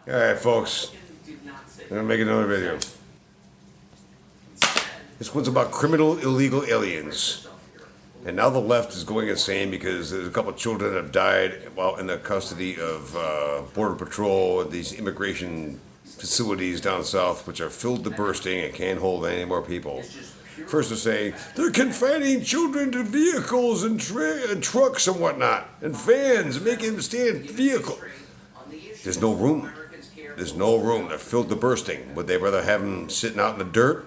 Alright, folks. I'm gonna make another video. This one's about criminal illegal aliens. And now the left is going insane because there's a couple of children that have died while in the custody of Border Patrol and these immigration facilities down south, which are filled to bursting and can't hold any more people. First they're saying they're confining children to vehicles and trucks and whatnot, and vans, making them stay in vehicle. There's no room. There's no room. They're filled to bursting. Would they rather have them sitting out in the dirt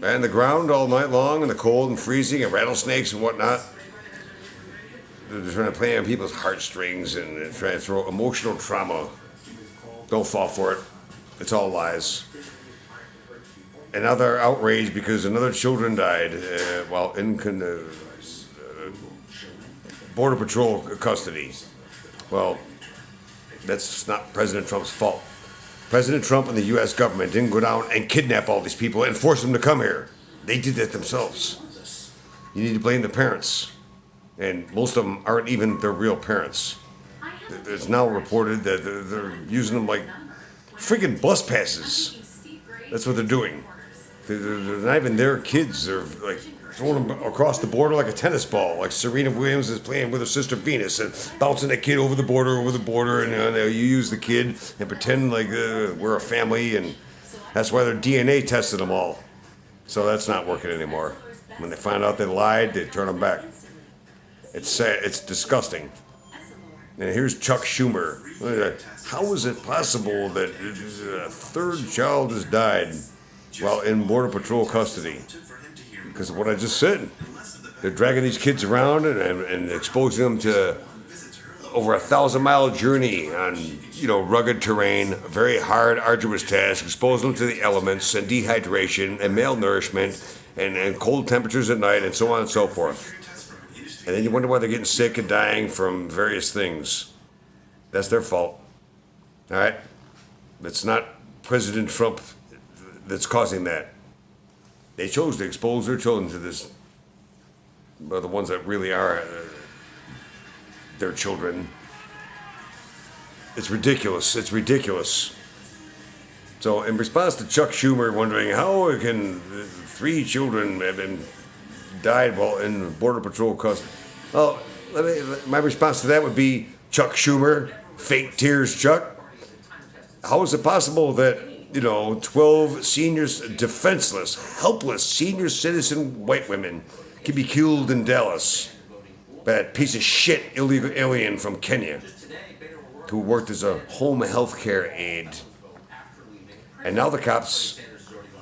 and the ground all night long in the cold and freezing and rattlesnakes and whatnot? They're trying to play on people's heartstrings and trying to throw emotional trauma. Don't fall for it. It's all lies. And now they're outraged because another children died while in Border Patrol custody. Well, that's not President Trump's fault. President Trump and the U.S. government didn't go down and kidnap all these people and force them to come here. They did that themselves. You need to blame the parents. And most of them aren't even their real parents. It's now reported that they're using them like freaking bus passes. That's what they're doing. They're not even their kids. They're like throwing them across the border like a tennis ball. Like Serena Williams is playing with her sister Venus and bouncing that kid over the border, and you use the kid and pretend like we're a family, and that's why they're DNA testing them all. So that's not working anymore. When they find out they lied, they turn them back. It's sad. It's disgusting. And here's Chuck Schumer. How is it possible that a third child has died while in Border Patrol custody? Because of what I just said. They're dragging these kids around and exposing them to over 1,000-mile journey on, rugged terrain, very hard, arduous task, exposing them to the elements and dehydration and malnourishment and cold temperatures at night and so on and so forth. And then you wonder why they're getting sick and dying from various things. That's their fault. All right? It's not President Trump that's causing that. They chose to expose their children to this, well, the ones that really are their children. It's ridiculous. It's ridiculous. So in response to Chuck Schumer wondering how can 3 children have been died while in Border Patrol custody, well, my response to that would be, Chuck Schumer, fake tears Chuck, how is it possible that 12 seniors, defenseless, helpless senior citizen white women can be killed in Dallas by that piece of shit illegal alien from Kenya who worked as a home health care aide? And now the cops,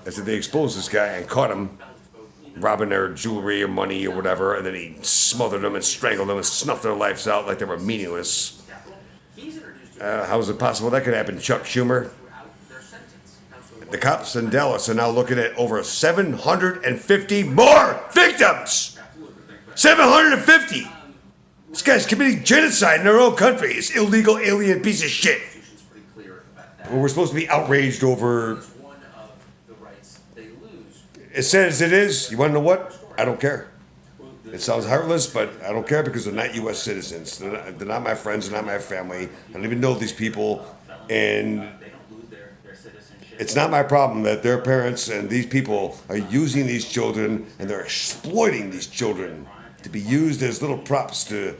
after they exposed this guy and caught him robbing their jewelry or money or whatever, and then he smothered them and strangled them and snuffed their lives out like they were meaningless. How is it possible that could happen, Chuck Schumer? The cops in Dallas are now looking at over 750 more victims! 750! This guy's committing genocide in their own country. This illegal alien piece of shit. Well, we're supposed to be outraged over. As sad as it is, you want to know what? I don't care. It sounds heartless, but I don't care because they're not U.S. citizens. They're not my friends, they're not my family. I don't even know these people, and it's not my problem that their parents and these people are using these children and they're exploiting these children to be used as little props to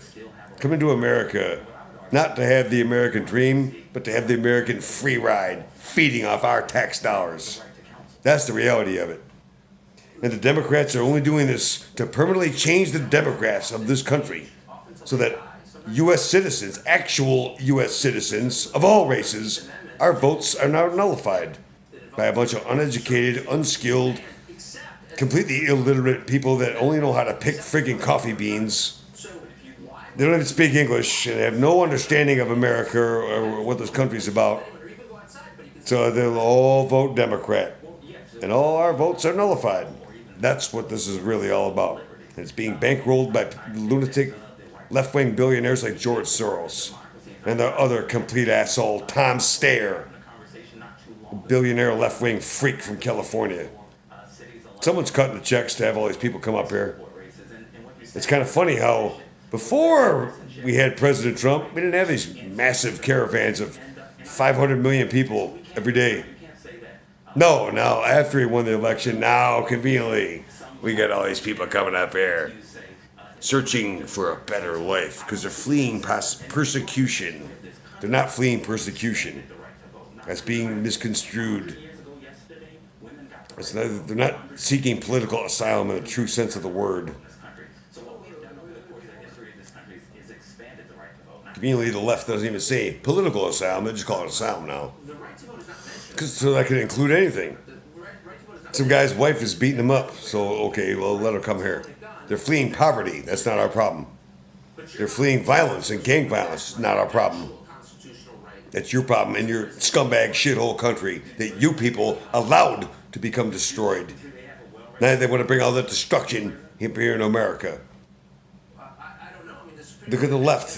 come into America, not to have the American dream, but to have the American free ride, feeding off our tax dollars. That's the reality of it. And the Democrats are only doing this to permanently change the demographics of this country so that U.S. citizens, actual U.S. citizens of all races, our votes are now nullified by a bunch of uneducated, unskilled, completely illiterate people that only know how to pick friggin' coffee beans. They don't even speak English and have no understanding of America or what this country's about. So they'll all vote Democrat. And all our votes are nullified. That's what this is really all about. And it's being bankrolled by lunatic left-wing billionaires like George Soros and the other complete asshole Tom Steyer, a billionaire left-wing freak from California. Someone's cutting the checks to have all these people come up here. It's kind of funny how before we had President Trump, we didn't have these massive caravans of 500 million people every day. No, now after he won the election, now conveniently, we got all these people coming up here searching for a better life because they're fleeing persecution. They're not fleeing persecution. That's being misconstrued. They're not seeking political asylum in the true sense of the word. Conveniently, the left doesn't even say political asylum, they just call it asylum now. So that could include anything. Some guy's wife is beating him up, so okay, well, let her come here. They're fleeing poverty, that's not our problem. They're fleeing violence and gang violence, not our problem. That's your problem in your scumbag shithole country that you people allowed to become destroyed. Now they want to bring all that destruction here in America. Look at the left,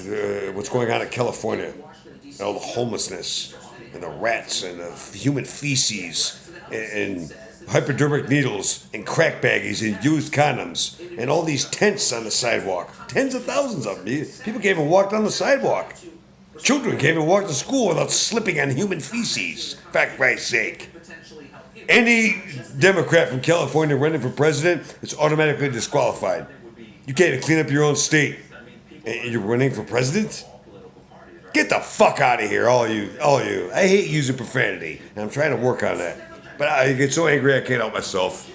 what's going on in California, all the homelessness and the rats and the human feces and hypodermic needles and crack baggies and used condoms and all these tents on the sidewalk. Tens of thousands of them. People can't even walk down the sidewalk. Children can't even walk to school without slipping on human feces, for Christ's sake. Any Democrat from California running for president is automatically disqualified. You can't even clean up your own state. And you're running for president? Get the fuck out of here, all you. I hate using profanity, and I'm trying to work on that. But I get so angry I can't help myself.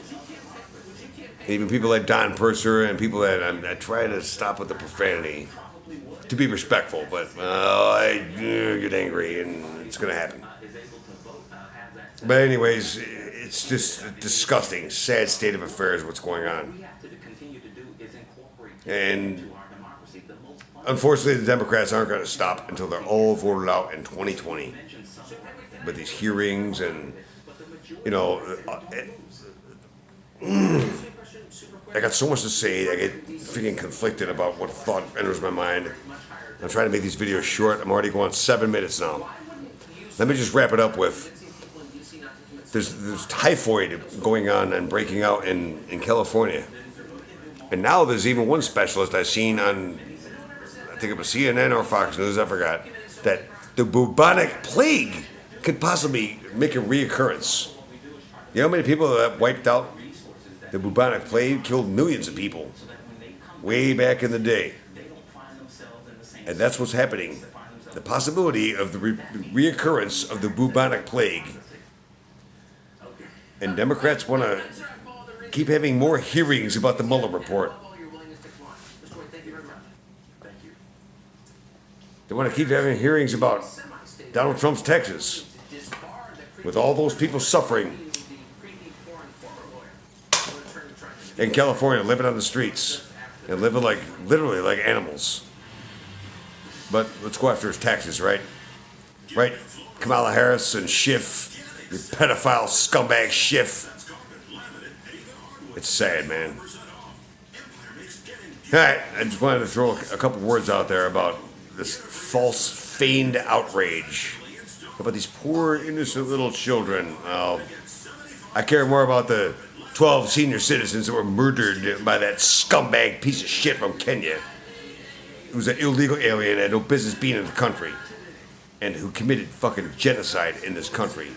Even people like Don Purser and people that I try to stop with the profanity to be respectful, but I get angry and it's going to happen. But anyways, it's just a disgusting, sad state of affairs what's going on. And unfortunately, the Democrats aren't going to stop until they're all voted out in 2020. With these hearings and, you know, I got so much to say. I get freaking conflicted about what thought enters my mind. I'm trying to make these videos short. I'm already going 7 minutes now. Let me just wrap it up with, there's typhoid going on and breaking out in California. And now there's even one specialist I've seen on, I think it was CNN or Fox News, I forgot, that the bubonic plague could possibly make a reoccurrence. You know how many people that wiped out? The bubonic plague killed millions of people way back in the day. And that's what's happening. The possibility of the reoccurrence of the bubonic plague. And Democrats want to keep having more hearings about the Mueller report. They want to keep having hearings about Donald Trump's Texas, with all those people suffering in California, living on the streets and living like, literally like animals. But let's go after his taxes, right? Right? Kamala Harris and Schiff, you pedophile scumbag Schiff. It's sad, man. All right, I just wanted to throw a couple words out there about this false, feigned outrage about these poor, innocent little children. I care more about the 12 senior citizens that were murdered by that scumbag piece of shit from Kenya, who's an illegal alien and had no business being in the country, and who committed fucking genocide in this country.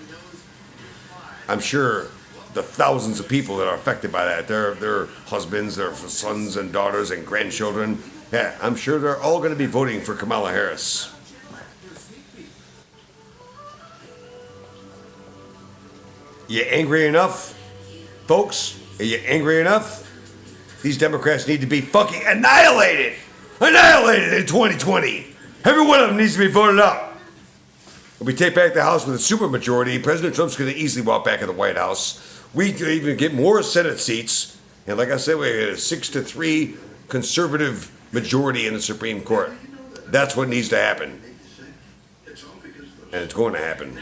I'm sure the thousands of people that are affected by that, their husbands, their sons and daughters and grandchildren, yeah, I'm sure they're all going to be voting for Kamala Harris. You angry enough, folks? Are you angry enough? These Democrats need to be fucking annihilated! Annihilated in 2020! Every one of them needs to be voted out. If we take back the House with a supermajority, President Trump's going to easily walk back in the White House. We could even get more Senate seats. And like I said, we had a 6-3 conservative majority in the Supreme Court. That's what needs to happen. And it's going to happen.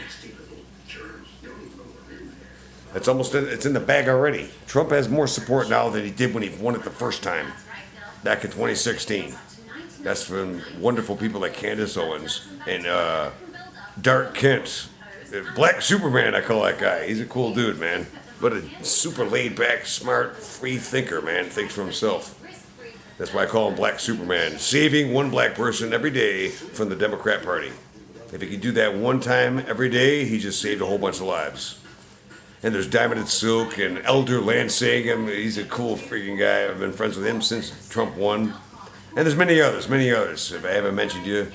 It's in the bag already. Trump has more support now than he did when he won it the first time, back in 2016. That's from wonderful people like Candace Owens and Dark Kent. Black Superman, I call that guy. He's a cool dude, man. But a super laid-back, smart, free thinker, man. Thinks for himself. That's why I call him Black Superman. Saving one black person every day from the Democrat Party. If he could do that one time every day, he just saved a whole bunch of lives. And there's Diamond and Silk and Elder Lansing. He's a cool freaking guy. I've been friends with him since Trump won. And there's many others, many others. If I haven't mentioned you,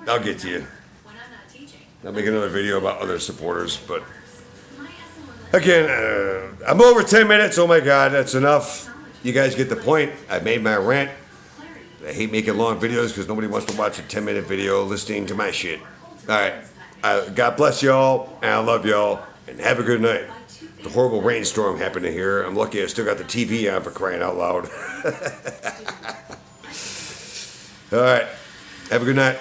I'll get to you. I'll make another video about other supporters. But again, I'm over 10 minutes. Oh my God, that's enough. You guys get the point. I made my rant. I hate making long videos because nobody wants to watch a 10-minute video listening to my shit. All right. God bless y'all, and I love y'all, and have a good night. The horrible rainstorm happened to here. I'm lucky I still got the TV on, for crying out loud. All right. Have a good night.